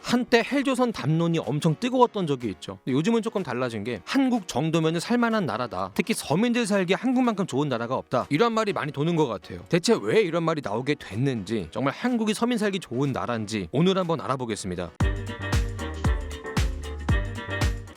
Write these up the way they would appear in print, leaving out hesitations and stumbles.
한때 헬조선 담론이 엄청 뜨거웠던 적이 있죠. 근데 요즘은 조금 달라진 게 한국 정도면 살만한 나라다. 특히 서민들 살기에 한국만큼 좋은 나라가 없다. 이런 말이 많이 도는 것 같아요. 대체 왜 이런 말이 나오게 됐는지, 정말 한국이 서민 살기 좋은 나라인지 오늘 한번 알아보겠습니다.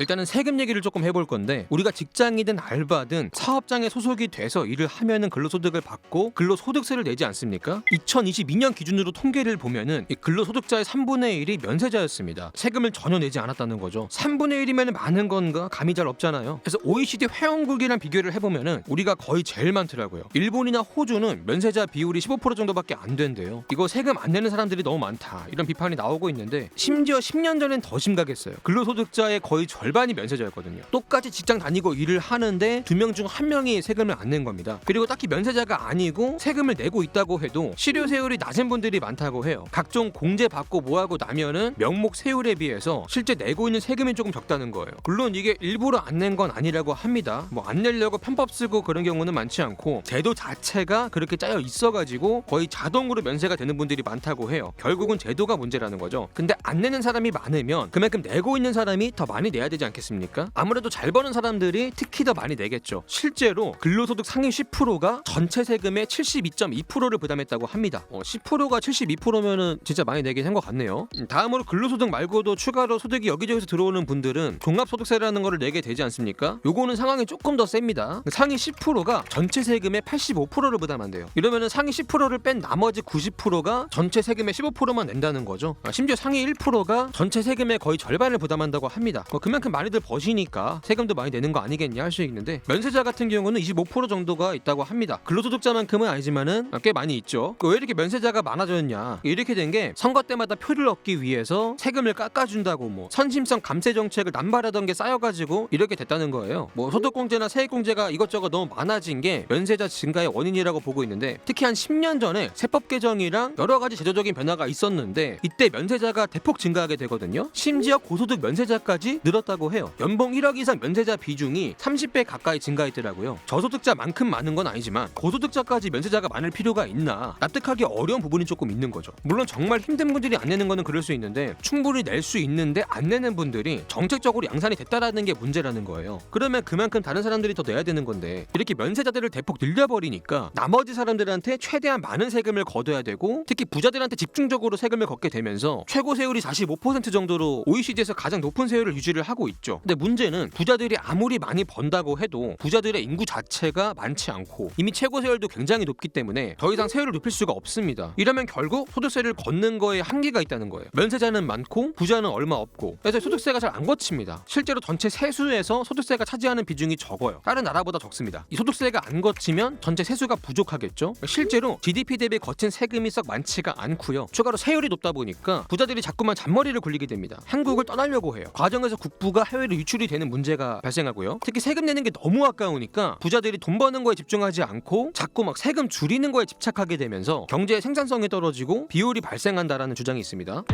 일단은 세금 얘기를 조금 해볼 건데, 우리가 직장이든 알바든 사업장에 소속이 돼서 일을 하면은 근로소득을 받고 근로소득세를 내지 않습니까? 2022년 기준으로 통계를 보면은 이 근로소득자의 3분의 1이 면세자였습니다. 세금을 전혀 내지 않았다는 거죠. 3분의 1이면 많은 건가? 감이 잘 없잖아요. 그래서 OECD 회원국이랑 비교를 해보면은 우리가 거의 제일 많더라고요. 일본이나 호주는 면세자 비율이 15% 정도밖에 안 된대요. 이거 세금 안 내는 사람들이 너무 많다, 이런 비판이 나오고 있는데, 심지어 10년 전엔 더 심각했어요. 근로소득자의 거의 절반이 면세자였거든요. 똑같이 직장 다니고 일을 하는데 2명 중 1명이 세금을 안 낸 겁니다. 그리고 딱히 면세자가 아니고 세금을 내고 있다고 해도 실효세율이 낮은 분들이 많다고 해요. 각종 공제 받고 뭐하고 나면은 명목 세율에 비해서 실제 내고 있는 세금이 조금 적다는 거예요. 물론 이게 일부러 안 낸 건 아니라고 합니다. 뭐 안 내려고 편법 쓰고 그런 경우는 많지 않고, 제도 자체가 그렇게 짜여 있어가지고 거의 자동으로 면세가 되는 분들이 많다고 해요. 결국은 제도가 문제라는 거죠. 근데 안 내는 사람이 많으면 그만큼 내고 있는 사람이 더 많이 내야 되지 않겠습니까? 아무래도 잘 버는 사람들이 특히 더 많이 내겠죠. 실제로 근로소득 상위 10%가 전체 세금의 72.2%를 부담했다고 합니다. 10%가 72%면은 진짜 많이 내긴 한 것 같네요. 다음으로 근로소득 말고도 추가로 소득이 여기저기서 들어오는 분들은 종합소득세라는 거를 내게 되지 않습니까? 요거는 상황이 조금 더 셉니다. 상위 10%가 전체 세금의 85%를 부담한대요. 이러면은 상위 10%를 뺀 나머지 90%가 전체 세금의 15%만 낸다는 거죠. 심지어 상위 1%가 전체 세금의 거의 절반을 부담한다고 합니다. 그만큼 많이들 버시니까 세금도 많이 내는 거 아니겠냐 할 수 있는데, 면세자 같은 경우는 25% 정도가 있다고 합니다. 근로소득자만큼은 아니지만은 꽤 많이 있죠. 왜 이렇게 면세자가 많아졌냐? 이렇게 된 게 선거 때마다 표를 얻기 위해서 세금을 깎아준다고 뭐 선심성 감세 정책을 남발하던 게 쌓여가지고 이렇게 됐다는 거예요. 뭐 소득공제나 세액공제가 이것저것 너무 많아진 게 면세자 증가의 원인이라고 보고 있는데, 특히 한 10년 전에 세법 개정이랑 여러 가지 제도적인 변화가 있었는데 이때 면세자가 대폭 증가하게 되거든요. 심지어 고소득 면세자까지 늘었다고 해요. 연봉 1억 이상 면세자 비중이 30배 가까이 증가했더라고요. 저소득자만큼 많은 건 아니지만 고소득자까지 면세자가 많을 필요가 있나 납득하기 어려운 부분이 조금 있는 거죠. 물론 정말 힘든 분들이 안 내는 거는 그럴 수 있는데, 충분히 낼 수 있는데 안 내는 분들이 정책적으로 양산이 됐다라는 게 문제라는 거예요. 그러면 그만큼 다른 사람들이 더 내야 되는 건데, 이렇게 면세자들을 대폭 늘려버리니까 나머지 사람들한테 최대한 많은 세금을 걷어야 되고, 특히 부자들한테 집중적으로 세금을 걷게 되면서 최고 세율이 45% 정도로 OECD에서 가장 높은 세율을 유지를 하고 있죠. 근데 문제는 부자들이 아무리 많이 번다고 해도 부자들의 인구 자체가 많지 않고 이미 최고 세율도 굉장히 높기 때문에 더 이상 세율을 높일 수가 없습니다. 이러면 결국 소득세를 걷는 거에 한계가 있다는 거예요. 면세자는 많고 부자는 얼마 없고, 그래서 소득세가 잘 안 거칩니다. 실제로 전체 세수에서 소득세가 차지하는 비중이 적어요. 다른 나라보다 적습니다. 이 소득세가 안 거치면 전체 세수가 부족하겠죠. 실제로 GDP 대비 거친 세금이 썩 많지가 않고요. 추가로 세율이 높다 보니까 부자들이 자꾸만 잔머리를 굴리게 됩니다. 한국을 떠나려고 해요. 과정에서 국부가 해외로 유출이 되는 문제가 발생하고요. 특히 세금 내는 게 너무 아까우니까 부자들이 돈 버는 거에 집중하지 않고 자꾸 막 세금 줄이는 거에 집착하게 되면서 경제의 생산성이 떨어지고 비효율이 발생한다라는 주장이 있습니다.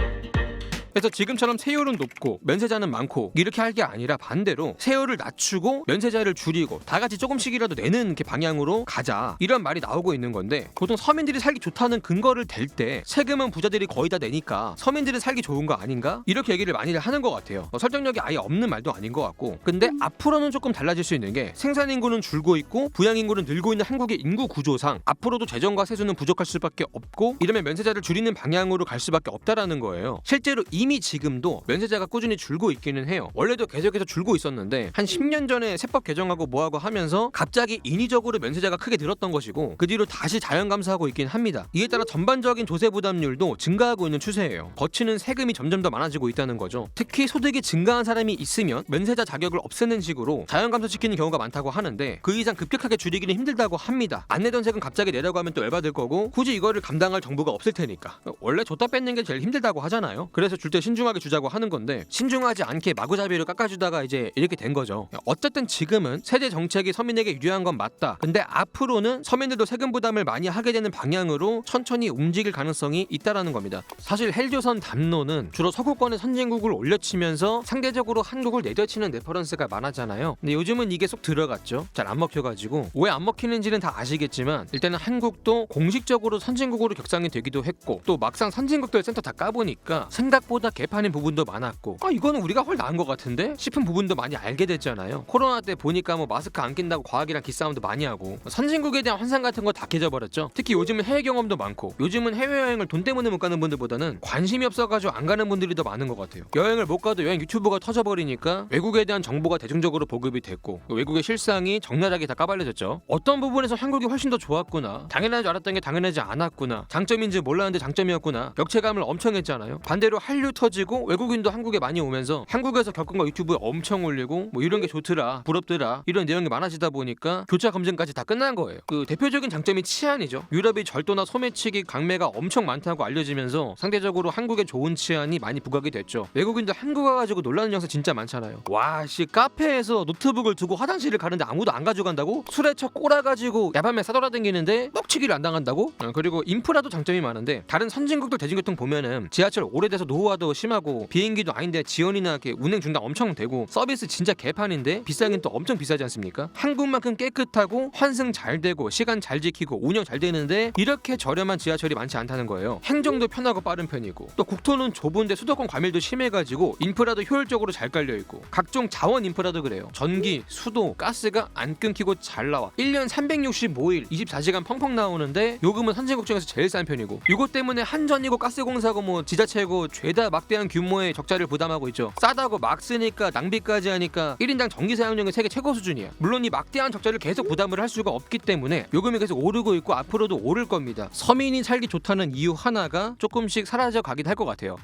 그래서 지금처럼 세율은 높고 면세자는 많고 이렇게 할 게 아니라 반대로 세율을 낮추고 면세자를 줄이고 다 같이 조금씩이라도 내는 이렇게 방향으로 가자, 이런 말이 나오고 있는 건데, 보통 서민들이 살기 좋다는 근거를 댈 때 세금은 부자들이 거의 다 내니까 서민들은 살기 좋은 거 아닌가? 이렇게 얘기를 많이 하는 것 같아요. 설득력이 아예 없는 말도 아닌 것 같고. 근데 앞으로는 조금 달라질 수 있는 게, 생산인구는 줄고 있고 부양인구는 늘고 있는 한국의 인구 구조상 앞으로도 재정과 세수는 부족할 수밖에 없고, 이러면 면세자를 줄이는 방향으로 갈 수밖에 없다라는 거예요. 실제로 이미 지금도 면세자가 꾸준히 줄고 있기는 해요. 원래도 계속해서 줄고 있었는데 한 10년 전에 세법 개정하고 뭐하고 하면서 갑자기 인위적으로 면세자가 크게 늘었던 것이고, 그 뒤로 다시 자연 감소하고 있긴 합니다. 이에 따라 전반적인 조세 부담률도 증가하고 있는 추세예요. 거치는 세금이 점점 더 많아지고 있다는 거죠. 특히 소득이 증가한 사람이 있으면 면세자 자격을 없애는 식으로 자연 감소시키는 경우가 많다고 하는데, 그 이상 급격하게 줄이기는 힘들다고 합니다. 안 내던 세금 갑자기 내라고 하면 또 열받을 거고, 굳이 이거를 감당할 정부가 없을 테니까. 원래 줬다 뺏는 게 제일 힘들다고 하잖아요. 그래서 줄 때 신중하게 주자고 하는 건데, 신중하지 않게 마구잡이로 깎아주다가 이제 이렇게 된 거죠. 어쨌든 지금은 세제 정책이 서민에게 유리한 건 맞다. 근데 앞으로는 서민들도 세금 부담을 많이 하게 되는 방향으로 천천히 움직일 가능성이 있다라는 겁니다. 사실 헬조선 담론은 주로 서구권의 선진국을 올려치면서 상대적으로 한국을 내려치는 레퍼런스가 많았잖아요. 근데 요즘은 이게 쏙 들어갔죠. 잘 안 먹혀가지고. 왜 안 먹히는지는 다 아시겠지만, 일단은 한국도 공식적으로 선진국으로 격상이 되기도 했고, 또 막상 선진국들 센터 다 까보니까 생각보다 생각보다 개판인 부분도 많았고 이거는 우리가 훨 나은 것 같은데 싶은 부분도 많이 알게 됐잖아요. 코로나 때 보니까 뭐 마스크 안 낀다고 과학이랑 기싸움도 많이 하고 선진국에 대한 환상 같은 거 다 깨져버렸죠. 특히 요즘은 해외 경험도 많고 요즘은 해외여행을 돈 때문에 못 가는 분들보다는 관심이 없어가지고 안 가는 분들이 더 많은 것 같아요. 여행을 못 가도 여행 유튜브가 터져버리니까 외국에 대한 정보가 대중적으로 보급이 됐고 외국의 실상이 적나라하게 다 까발려졌죠. 어떤 부분에서 한국이 훨씬 더 좋았구나, 당연한 줄 알았던 게 당연하지 않았구나, 장점인지 몰랐는데 장점이었구나, 역체감을 엄청 했잖아요. 반대로 한류 터지고 외국인도 한국에 많이 오면서 한국에서 겪은 거 유튜브에 엄청 올리고 뭐 이런 게 좋더라, 부럽더라 이런 내용이 많아지다 보니까 교차 검증까지 다 끝난 거예요. 그 대표적인 장점이 치안이죠. 유럽이 절도나 소매치기, 강매가 엄청 많다고 알려지면서 상대적으로 한국의 좋은 치안이 많이 부각이 됐죠. 외국인들 한국 와가지고 놀라는 영상 진짜 많잖아요. 와씨, 카페에서 노트북을 두고 화장실을 가는데 아무도 안 가져간다고? 술에 쳐 꼬라가지고 야밤에 싸돌아다니는데 뻑치기를 안 당한다고? 그리고 인프라도 장점이 많은데 다른 선진국들 대중교통 보면은 지하철 오래돼서 노후화도 심하고 비행기도 아닌데 지연이나 이렇게 운행 중단 엄청 되고 서비스 진짜 개판인데 비싸긴 또 엄청 비싸지 않습니까? 한국만큼 깨끗하고 환승 잘 되고 시간 잘 지키고 운영 잘 되는데 이렇게 저렴한 지하철이 많지 않다는 거예요. 행정도 편하고 빠른 편이고 또 국토는 좁은데 수도권 과밀도 심해가지고 인프라도 효율적으로 잘 깔려있고 각종 자원 인프라도 그래요. 전기, 수도, 가스가 안 끊기고 잘 나와. 1년 365일 24시간 펑펑 나오는데 요금은 선진국 중에서 제일 싼 편이고 이것 때문에 한전이고 가스공사고 뭐 지자체고 죄다 막대한 규모의 적자를 부담하고 있죠. 싸다고 막 쓰니까 낭비까지 하니까 1인당 전기 사용량이 세계 최고 수준이야. 물론 이 막대한 적자를 계속 부담을 할 수가 없기 때문에 요금이 계속 오르고 있고 앞으로도 오를 겁니다. 서민이 살기 좋다는 이유 하나가 조금씩 사라져 가긴 할 것 같아요.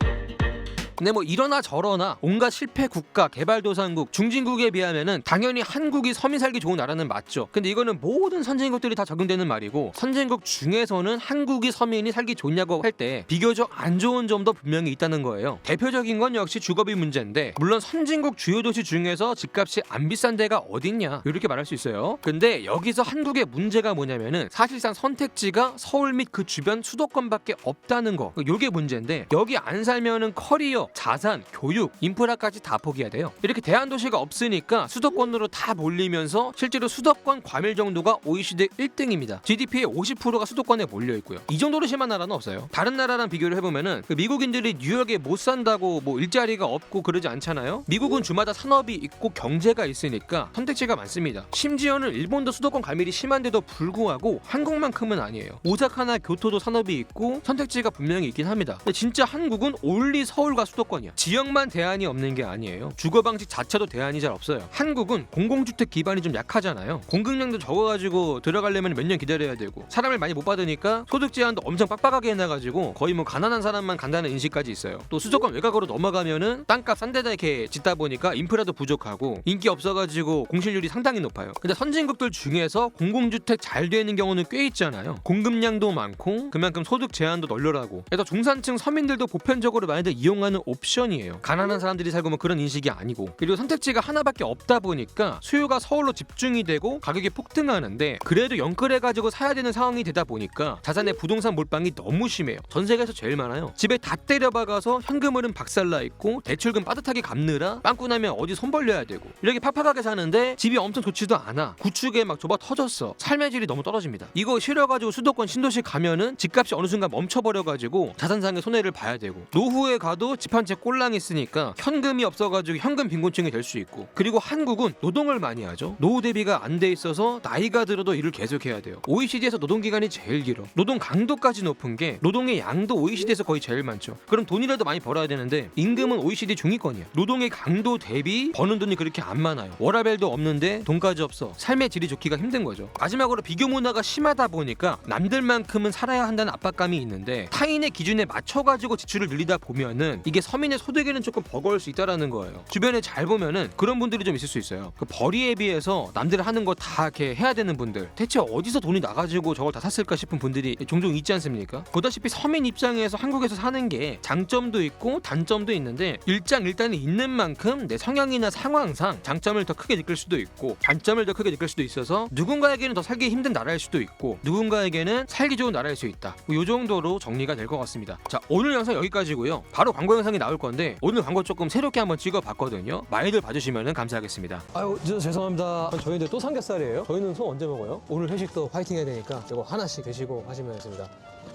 근데 뭐 이러나 저러나 온갖 실패 국가, 개발도상국, 중진국에 비하면은 당연히 한국이 서민 살기 좋은 나라는 맞죠. 근데 이거는 모든 선진국들이 다 적용되는 말이고 선진국 중에서는 한국이 서민이 살기 좋냐고 할 때 비교적 안 좋은 점도 분명히 있다는 거예요. 대표적인 건 역시 주거비 문제인데 물론 선진국 주요 도시 중에서 집값이 안 비싼 데가 어딨냐 이렇게 말할 수 있어요. 근데 여기서 한국의 문제가 뭐냐면은 사실상 선택지가 서울 및 그 주변 수도권밖에 없다는 거. 요게 문제인데 여기 안 살면은 커리어, 자산, 교육, 인프라까지 다 포기해야 돼요. 이렇게 대안도시가 없으니까 수도권으로 다 몰리면서 실제로 수도권 과밀 정도가 OECD 1등입니다. GDP의 50%가 수도권에 몰려있고요. 이 정도로 심한 나라는 없어요. 다른 나라랑 비교를 해보면은 그 미국인들이 뉴욕에 못 산다고 뭐 일자리가 없고 그러지 않잖아요. 미국은 주마다 산업이 있고 경제가 있으니까 선택지가 많습니다. 심지어는 일본도 수도권 과밀이 심한데도 불구하고 한국만큼은 아니에요. 오사카나 교토도 산업이 있고 선택지가 분명히 있긴 합니다. 근데 진짜 한국은 올리 서울과 수도권이야. 지역만 대안이 없는 게 아니에요. 주거 방식 자체도 대안이 잘 없어요. 한국은 공공주택 기반이 좀 약하잖아요. 공급량도 적어가지고 들어가려면 몇 년 기다려야 되고 사람을 많이 못 받으니까 소득 제한도 엄청 빡빡하게 해놔가지고 거의 뭐 가난한 사람만 간다는 인식까지 있어요. 또 수도권 외곽으로 넘어가면은 땅값 싼 데다 이렇게 짓다 보니까 인프라도 부족하고 인기 없어가지고 공실률이 상당히 높아요. 근데 선진국들 중에서 공공주택 잘 되는 경우는 꽤 있잖아요. 공급량도 많고 그만큼 소득 제한도 널널하고 그래서 중산층 서민들도 보편적으로 많이들 이용하는 옵션이에요. 가난한 사람들이 살고 뭐 그런 인식이 아니고 그리고 선택지가 하나밖에 없다 보니까 수요가 서울로 집중이 되고 가격이 폭등하는데 그래도 영끌해가지고 사야 되는 상황이 되다 보니까 자산의 부동산 몰빵이 너무 심해요. 전 세계에서 제일 많아요. 집에 다 때려박아서 현금흐름 박살나 있고 대출금 빠듯하게 갚느라 빵꾸 나면 어디 손 벌려야 되고 이렇게 팍팍하게 사는데 집이 엄청 좋지도 않아. 구축에 막 좁아 터졌어. 삶의 질이 너무 떨어집니다. 이거 싫어가지고 수도권 신도시 가면은 집값이 어느 순간 멈춰버려가지고 자산상의 손해를 봐야 되고 노후에 가도 집 한 채 꼴랑 있으니까 현금이 없어가지고 현금 빈곤층이 될 수 있고 그리고 한국은 노동을 많이 하죠. 노후 대비가 안 돼 있어서 나이가 들어도 일을 계속해야 돼요. OECD에서 노동기간이 제일 길어. 노동 강도까지 높은 게 노동의 양도 OECD에서 거의 제일 많죠. 그럼 돈이라도 많이 벌어야 되는데 임금은 OECD 중위권이야. 노동의 강도 대비 버는 돈이 그렇게 안 많아요. 워라밸도 없는데 돈까지 없어. 삶의 질이 좋기가 힘든 거죠. 마지막으로 비교 문화가 심하다 보니까 남들만큼은 살아야 한다는 압박감이 있는데 타인의 기준에 맞춰가지고 지출을 늘리다 보면은 이게 서민의 소득에는 조금 버거울 수 있다라는 거예요. 주변에 잘 보면은 그런 분들이 좀 있을 수 있어요. 그 벌이에 비해서 남들 하는 거 다 이렇게 해야 되는 분들, 대체 어디서 돈이 나가지고 저걸 다 샀을까 싶은 분들이 종종 있지 않습니까? 보다시피 서민 입장에서 한국에서 사는 게 장점도 있고 단점도 있는데 일장일단이 있는 만큼 내 성향이나 상황상 장점을 더 크게 느낄 수도 있고 단점을 더 크게 느낄 수도 있어서 누군가에게는 더 살기 힘든 나라일 수도 있고 누군가에게는 살기 좋은 나라일 수 있다. 이 정도로 정리가 될 것 같습니다. 자, 오늘 영상 여기까지고요. 바로 광고 영상이 나올 건데 오늘 광고 조금 새롭게 한번 찍어봤거든요. 많이들 봐주시면 감사하겠습니다. 아유, 죄송합니다. 저희들 또 삼겹살이에요? 저희는 소 언제 먹어요? 오늘 회식도 파이팅 해야 되니까 이거 하나씩 드시고 하시면 되겠습니다.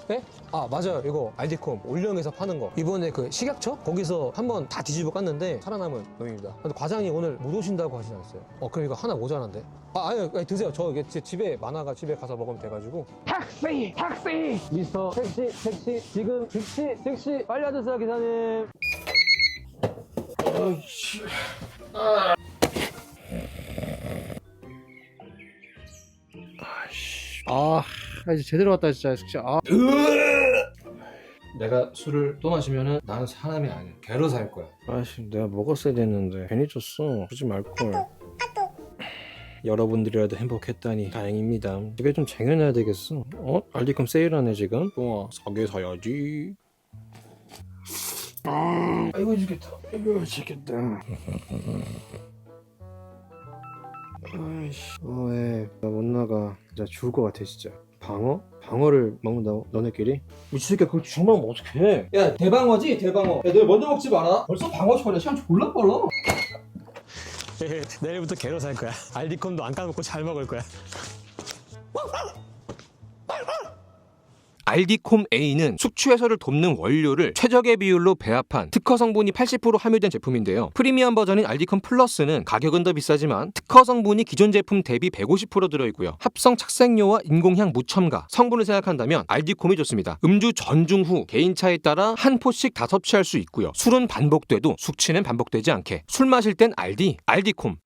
네? 아 맞아요. 이거 알디콤 올영에서 파는 거. 이번에 그 식약처 거기서 한번 다 뒤집어 깠는데 살아남은 놈입니다. 근데 과장이 오늘 못 오신다고 하시지 않았어요? 그럼 이거 하나 모자란데? 아니 드세요. 저 이게 집에 많아가 집에 가서 먹으면 돼가지고. 택시 미스터 택시 지금 즉시 빨리 와주세요 기사님. 이제 제대로 왔다 진짜. 내가 술을 또 마시면은 나는 사람이 아니야. 개로 살 거야. 내가 먹었어야 됐는데 괜히 줬어. 주지 말걸. 여러분들이라도 행복했다니 다행입니다. 집에 좀 쟁여놔야 되겠어. 알디컴 세일하네 지금. 좋아, 사게 사야지. 이거 죽겠다. 왜 나 못 나가. 진짜 죽을 것 같아 진짜. 방어를 먹는다고? 너네끼리? 이 새끼야 그거 주먹 먹으면 어떡해. 야 대방어지 대방어. 야 너 먼저 먹지 마라. 벌써 방어 처리야. 시간 졸라 빨라. 내일부터 개로 살 거야. 알디콤도 안 까먹고 잘 먹을 거야. 알디콤 A는 숙취 해소를 돕는 원료를 최적의 비율로 배합한 특허 성분이 80% 함유된 제품인데요. 프리미엄 버전인 알디콤 플러스는 가격은 더 비싸지만 특허 성분이 기존 제품 대비 150% 들어있고요. 합성 착색료와 인공향 무첨가, 성분을 생각한다면 알디콤이 좋습니다. 음주 전중 후 개인차에 따라 한 포씩 다 섭취할 수 있고요. 술은 반복돼도 숙취는 반복되지 않게 술 마실 땐 알디콤.